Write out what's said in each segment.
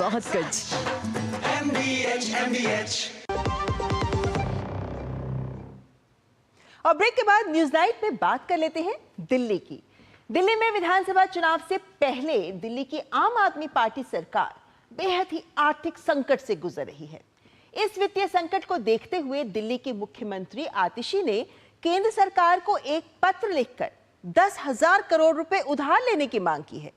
बहुत कुछ। और ब्रेक के बाद न्यूज नाइट में बात कर लेते हैं दिल्ली की। दिल्ली में विधानसभा चुनाव से पहले दिल्ली की आम आदमी पार्टी सरकार बेहद ही आर्थिक संकट से गुजर रही है। इस वित्तीय संकट को देखते हुए दिल्ली के मुख्यमंत्री आतिशी ने केंद्र सरकार को एक पत्र लिखकर 10,000 करोड़ रुपए उधार लेने की मांग की है।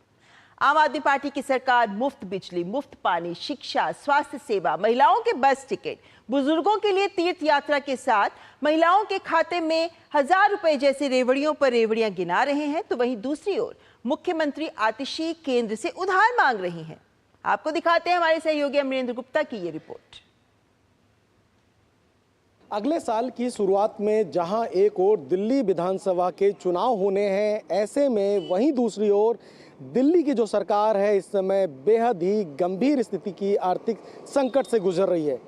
आम आदमी पार्टी की सरकार मुफ्त बिजली, मुफ्त पानी, शिक्षा, स्वास्थ्य सेवा, महिलाओं के बस टिकट, बुजुर्गों के लिए तीर्थ यात्रा के साथ महिलाओं के खाते में 1,000 रुपए जैसी रेवड़ियों पर रेवड़ियां गिना रहे हैं, तो वहीं दूसरी ओर मुख्यमंत्री आतिशी केंद्र से उधार मांग रही हैं। आपको दिखाते हैं हमारे सहयोगी अमरेंद्र गुप्ता की ये रिपोर्ट। अगले साल की शुरुआत में जहां एक ओर दिल्ली विधानसभा के चुनाव होने हैं, ऐसे में वहीं दूसरी ओर दिल्ली की जो सरकार है इस समय बेहद ही गंभीर स्थिति की आर्थिक संकट से गुजर रही है।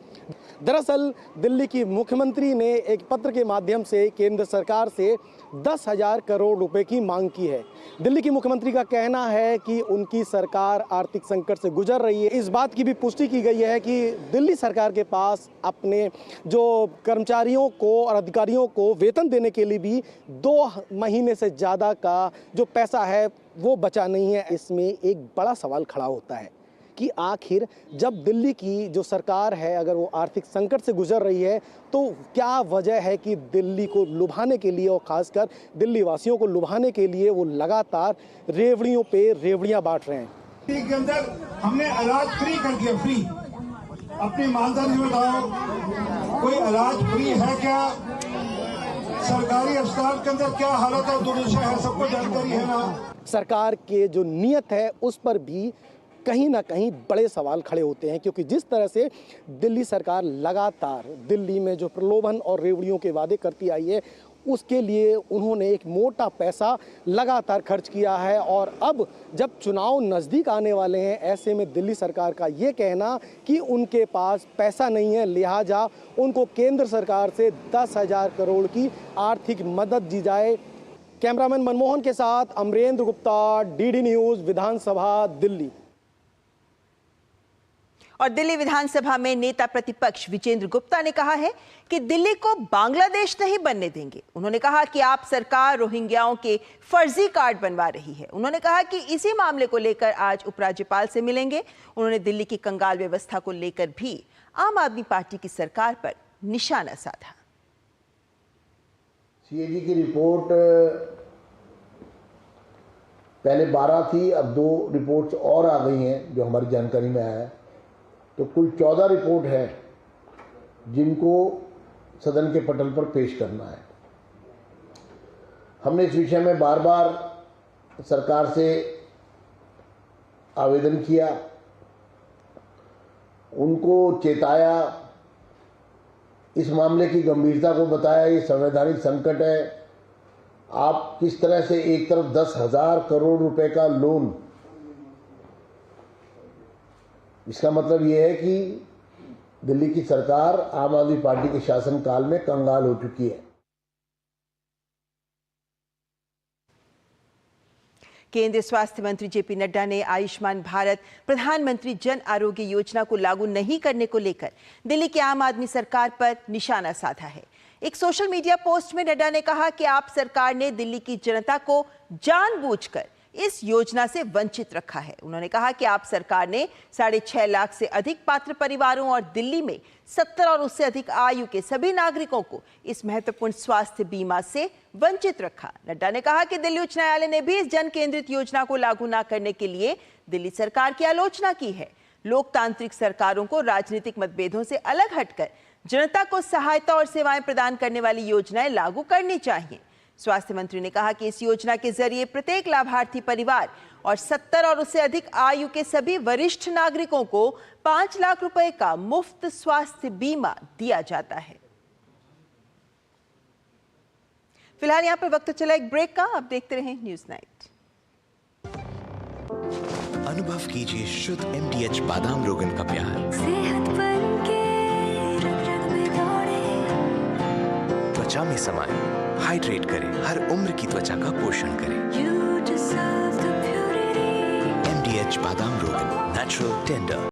दरअसल दिल्ली की मुख्यमंत्री ने एक पत्र के माध्यम से केंद्र सरकार से 10,000 करोड़ रुपए की मांग की है। दिल्ली की मुख्यमंत्री का कहना है कि उनकी सरकार आर्थिक संकट से गुजर रही है। इस बात की भी पुष्टि की गई है कि दिल्ली सरकार के पास अपने जो कर्मचारियों को और अधिकारियों को वेतन देने के लिए भी 2 महीने से ज़्यादा का जो पैसा है वो बचा नहीं है। इसमें एक बड़ा सवाल खड़ा होता है कि आखिर जब दिल्ली की जो सरकार है अगर वो आर्थिक संकट से गुजर रही है तो क्या वजह है कि दिल्ली को लुभाने के लिए और ख़ासकर दिल्ली वासियों को लुभाने के लिए वो लगातार रेवड़ियों पे रेवड़ियां बांट रहे हैं। के अंदर हमने इलाज फ्री कर दिया, फ्री। अपनी ईमानदारी से बताओ, कोई इलाज फ्री है क्या? सरकारी अस्पताल के अंदर क्या हालत और दुर्दशा है, सबको जानकारी है ना। सरकार के जो नीयत है उस पर भी कहीं ना कहीं बड़े सवाल खड़े होते हैं, क्योंकि जिस तरह से दिल्ली सरकार लगातार दिल्ली में जो प्रलोभन और रेवड़ियों के वादे करती आई है उसके लिए उन्होंने एक मोटा पैसा लगातार खर्च किया है। और अब जब चुनाव नज़दीक आने वाले हैं ऐसे में दिल्ली सरकार का ये कहना कि उनके पास पैसा नहीं है, लिहाजा उनको केंद्र सरकार से 10,000 करोड़ की आर्थिक मदद दी जाए। कैमरामैन मनमोहन के साथ अमरेंद्र गुप्ता, डीडी न्यूज़, विधानसभा दिल्ली। और दिल्ली विधानसभा में नेता प्रतिपक्ष विजेंद्र गुप्ता ने कहा है कि दिल्ली को बांग्लादेश नहीं बनने देंगे। उन्होंने कहा कि आप सरकार रोहिंग्याओं के फर्जी कार्ड बनवा रही है। उन्होंने कहा कि इसी मामले को लेकर आज उपराज्यपाल से मिलेंगे। उन्होंने दिल्ली की कंगाल व्यवस्था को लेकर भी आम आदमी पार्टी की सरकार पर निशाना साधा। सीएजी की रिपोर्ट पहले 12 थी, अब 2 रिपोर्ट्स और आ गई हैं जो हमारी जानकारी में आया है। तो कुल 14 रिपोर्ट है जिनको सदन के पटल पर पेश करना है। हमने इस विषय में बार बार सरकार से आवेदन किया, उनको चेताया, इस मामले की गंभीरता को बताया, ये संवैधानिक संकट है। आप किस तरह से एक तरफ 10,000 करोड़ रुपए का लोन, इसका मतलब यह है कि दिल्ली की सरकार आम आदमी पार्टी के शासनकाल में कंगाल हो चुकी है। केंद्रीय स्वास्थ्य मंत्री जेपी नड्डा ने आयुष्मान भारत प्रधानमंत्री जन आरोग्य योजना को लागू नहीं करने को लेकर दिल्ली की आम आदमी सरकार पर निशाना साधा है। एक सोशल मीडिया पोस्ट में नड्डा ने कहा कि आप सरकार ने दिल्ली की जनता को जानबूझकर इस योजना से वंचित रखा है। उन्होंने कहा कि आप सरकार ने 6.5 लाख से अधिक पात्र परिवारों और दिल्ली में 70 और उससे अधिक आयु के सभी नागरिकों को इस महत्वपूर्ण स्वास्थ्य बीमा से वंचित रखा। नड्डा ने कहा कि दिल्ली उच्च न्यायालय ने भी इस जन केंद्रित योजना को लागू न करने के लिए दिल्ली सरकार की आलोचना की है। लोकतांत्रिक सरकारों को राजनीतिक मतभेदों से अलग हटकर जनता को सहायता और सेवाएं प्रदान करने वाली योजनाएं लागू करनी चाहिए। स्वास्थ्य मंत्री ने कहा कि इस योजना के जरिए प्रत्येक लाभार्थी परिवार और 70 और उससे अधिक आयु के सभी वरिष्ठ नागरिकों को 5 लाख रुपए का मुफ्त स्वास्थ्य बीमा दिया जाता है। फिलहाल यहां पर वक्त चला एक ब्रेक का। आप देखते रहें न्यूज नाइट। अनुभव कीजिए शुद्ध MDH बादाम रोगन का प्यार। सेहत बनके रग-रग में दौड़े, त्वचा में समाये, हाइड्रेट करें, हर उम्र की त्वचा का पोषण करें। You deserve the purity. MDH बादाम रोगन, नेचुरल टेंडर।